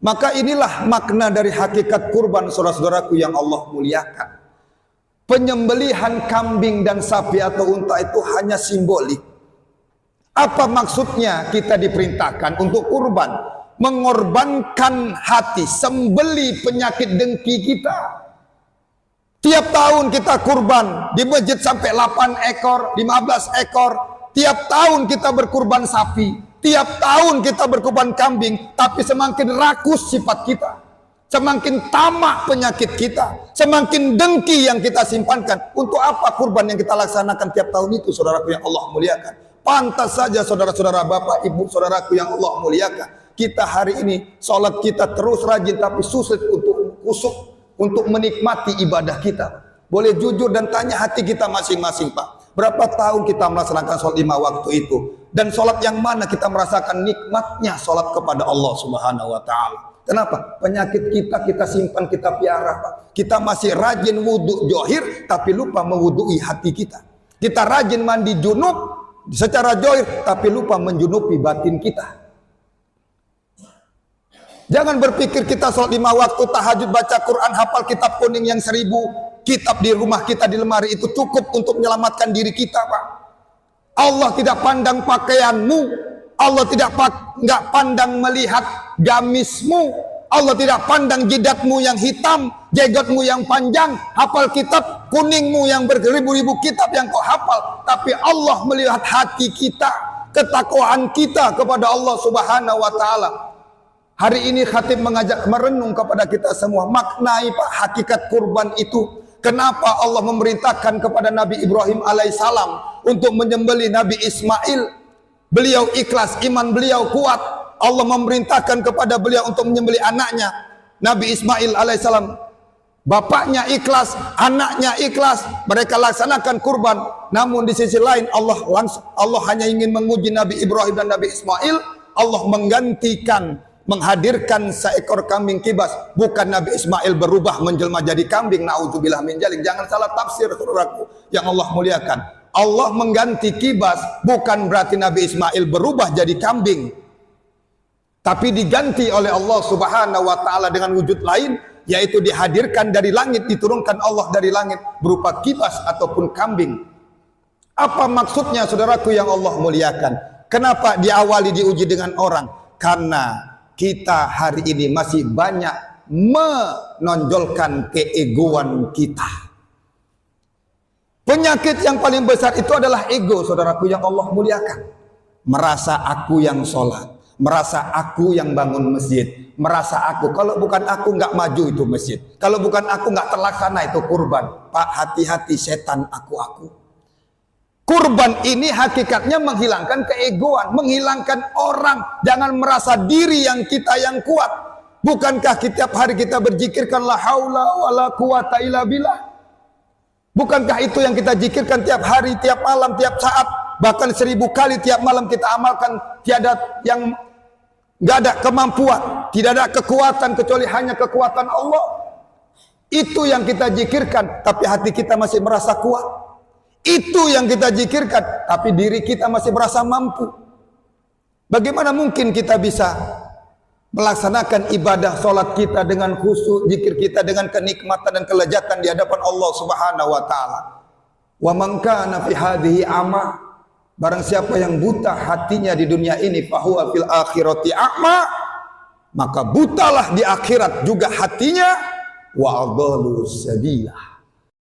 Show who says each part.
Speaker 1: Maka inilah makna dari hakikat kurban, saudara-saudaraku yang Allah muliakan. Penyembelihan kambing dan sapi atau unta itu hanya simbolik. Apa maksudnya kita diperintahkan untuk kurban? Mengorbankan hati, sembeli penyakit dengki kita. Tiap tahun kita kurban, di masjid sampai 8 ekor, 15 ekor. Tiap tahun kita berkurban sapi, tiap tahun kita berkurban kambing, tapi semakin rakus sifat kita, semakin tamak penyakit kita, semakin dengki yang kita simpankan. Untuk apa kurban yang kita laksanakan tiap tahun itu, saudaraku yang Allah muliakan? Pantas saja saudara-saudara, bapak, ibu, saudaraku yang Allah muliakan, kita hari ini sholat kita terus rajin, tapi sulit untuk kusuk, untuk menikmati ibadah kita. Boleh jujur dan tanya hati kita masing-masing, Pak. Berapa tahun kita melaksanakan sholat 5 waktu itu? Dan sholat yang mana kita merasakan nikmatnya sholat kepada Allah Subhanahu wa Ta'ala? Kenapa? Penyakit kita simpan, kita piara, Pak. Kita masih rajin wudhu johir, tapi lupa mewudhui hati kita. Kita rajin mandi junub secara johir, tapi lupa menjunubi batin kita. Jangan berpikir kita sholat 5 waktu, tahajud, baca Quran, hafal kitab kuning yang 1000 kitab di rumah kita di lemari itu cukup untuk menyelamatkan diri kita, Pak. Allah tidak pandang pakaianmu, Allah tidak pandang melihat gamismu, Allah tidak pandang jidatmu yang hitam, jenggotmu yang panjang, hafal kitab kuningmu yang beribu-ribu kitab yang kau hafal, tapi Allah melihat hati kita, ketakwaan kita kepada Allah Subhanahu wa Ta'ala. Hari ini khatib mengajak merenung kepada kita semua, maknai, Pak, hakikat kurban itu. Kenapa Allah memerintahkan kepada Nabi Ibrahim alaihissalam untuk menyembelih Nabi Ismail? Beliau ikhlas, iman beliau kuat. Allah memerintahkan kepada beliau untuk menyembelih anaknya Nabi Ismail alaihissalam. Bapaknya ikhlas, anaknya ikhlas, mereka laksanakan kurban. Namun di sisi lain Allah hanya ingin menguji Nabi Ibrahim dan Nabi Ismail. Allah menghadirkan seekor kambing kibas, bukan Nabi Ismail berubah menjelma jadi kambing. Naudzubillah min dzalik. Jangan salah tafsir, saudaraku yang Allah muliakan. Allah mengganti kibas bukan berarti Nabi Ismail berubah jadi kambing, tapi diganti oleh Allah Subhanahu wa Ta'ala dengan wujud lain, yaitu dihadirkan dari langit, diturunkan Allah dari langit berupa kibas ataupun kambing. Apa maksudnya, saudaraku yang Allah muliakan? Kenapa diawali diuji dengan orang? Karena kita hari ini masih banyak menonjolkan keegoan kita. Penyakit yang paling besar itu adalah ego, saudaraku yang Allah muliakan. Merasa aku yang sholat, merasa aku yang bangun masjid, merasa aku, kalau bukan aku nggak maju itu masjid, kalau bukan aku nggak terlaksana itu kurban. Pak, hati-hati, setan aku. Kurban ini hakikatnya menghilangkan keegoan, menghilangkan orang. Jangan merasa diri yang kita yang kuat. Bukankah setiap hari kita berzikirkan la haula wala quwata illa billah? Bukankah itu yang kita zikirkan tiap hari, tiap malam, tiap saat, bahkan 1000 kali tiap malam kita amalkan? Tiada yang nggak ada kemampuan, tidak ada kekuatan kecuali hanya kekuatan Allah. Itu yang kita zikirkan, tapi hati kita masih merasa kuat. Itu yang kita zikirkan, tapi diri kita masih merasa mampu. Bagaimana mungkin kita bisa melaksanakan ibadah sholat kita dengan khusyuk, zikir kita dengan kenikmatan dan kelezatan di hadapan Allah Subhanahu wa Ta'ala? Wa man kana fi hadhihi ama, barang siapa yang buta hatinya di dunia ini, fahuwa fil akhirati a'ma, maka butalah di akhirat juga hatinya, wa adallu sabila.